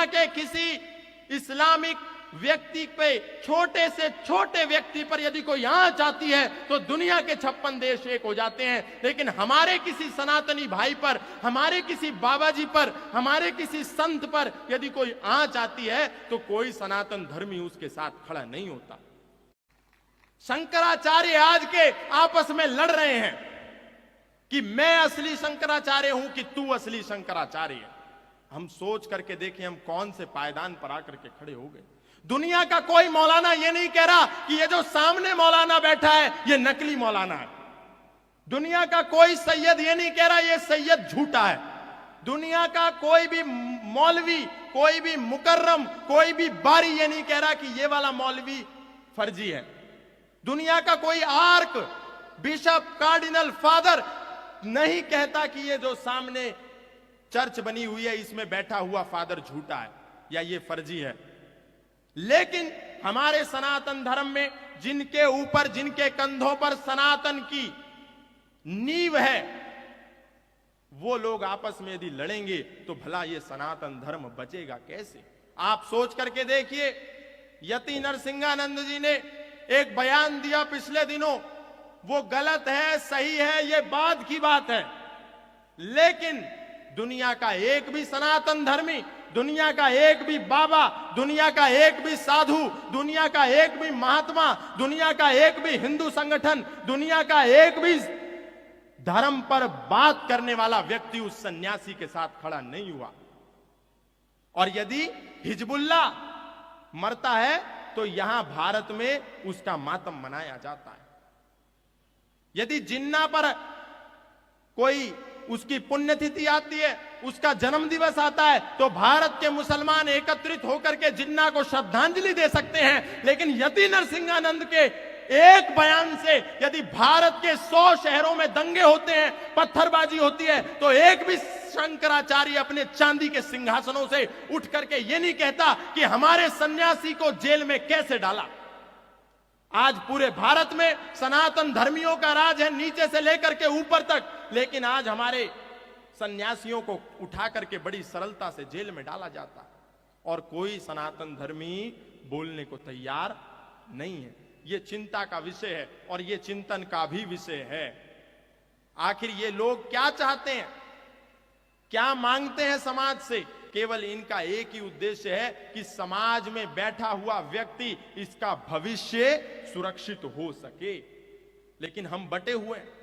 दुनिया के किसी इस्लामिक व्यक्ति पे, छोटे से छोटे व्यक्ति पर यदि कोई आंच आती है तो दुनिया के 56 देश एक हो जाते हैं। लेकिन हमारे किसी सनातनी भाई पर, हमारे किसी बाबा जी पर, हमारे किसी संत पर यदि कोई आंच आती है तो कोई सनातन धर्मी उसके साथ खड़ा नहीं होता। शंकराचार्य आज के आपस में लड़ रहे हैं कि मैं असली शंकराचार्य हूं कि तू असली शंकराचार्य है। हम सोच करके देखें हम कौन से पायदान पर आकर के खड़े हो गए। दुनिया का कोई मौलाना ये नहीं कह रहा कि ये जो सामने मौलाना बैठा है ये नकली मौलाना है। दुनिया का कोई सैयद ये नहीं कह रहा ये सैयद झूठा है। दुनिया का कोई भी मौलवी, कोई भी मुकर्रम, कोई भी बारी ये नहीं कह रहा कि ये वाला मौलवी फर्जी है। दुनिया का कोई आर्क, बिशप, कार्डिनल, फादर नहीं कहता कि ये जो सामने चर्च बनी हुई है इसमें बैठा हुआ फादर झूठा है या ये फर्जी है। लेकिन हमारे सनातन धर्म में जिनके ऊपर, जिनके कंधों पर सनातन की नींव है, वो लोग आपस में यदि लड़ेंगे तो भला ये सनातन धर्म बचेगा कैसे? आप सोच करके देखिए, यति नरसिंहानंद जी ने एक बयान दिया पिछले दिनों, वो गलत है, सही है, ये बाद की बात है। लेकिन दुनिया का एक भी सनातन धर्मी, दुनिया का एक भी बाबा, दुनिया का एक भी साधु, दुनिया का एक भी महात्मा, दुनिया का एक भी हिंदू संगठन, दुनिया का एक भी धर्म पर बात करने वाला व्यक्ति उस सन्यासी के साथ खड़ा नहीं हुआ। और यदि हिजबुल्लाह मरता है तो यहां भारत में उसका मातम मनाया जाता है। यदि जिन्ना पर कोई उसकी पुण्यतिथि आती है, उसका जन्म दिवस आता है, तो भारत के मुसलमान एकत्रित होकर के जिन्ना को श्रद्धांजलि दे सकते हैं। लेकिन यति नरसिंहानंद के एक बयान से यदि भारत के 100 शहरों में दंगे होते हैं, पत्थरबाजी होती है, तो एक भी शंकराचार्य अपने चांदी के सिंहासनों से उठ करके ये नहीं कहता कि हमारे सन्यासी को जेल में कैसे डाला। आज पूरे भारत में सनातन धर्मियों का राज है, नीचे से लेकर के ऊपर तक। लेकिन आज हमारे सन्यासियों को उठा करके बड़ी सरलता से जेल में डाला जाता है और कोई सनातन धर्मी बोलने को तैयार नहीं है। ये चिंता का विषय है और ये चिंतन का भी विषय है। आखिर ये लोग क्या चाहते हैं, क्या मांगते हैं समाज से? केवल इनका एक ही उद्देश्य है कि समाज में बैठा हुआ व्यक्ति, इसका भविष्य सुरक्षित हो सके। लेकिन हम बटे हुए हैं।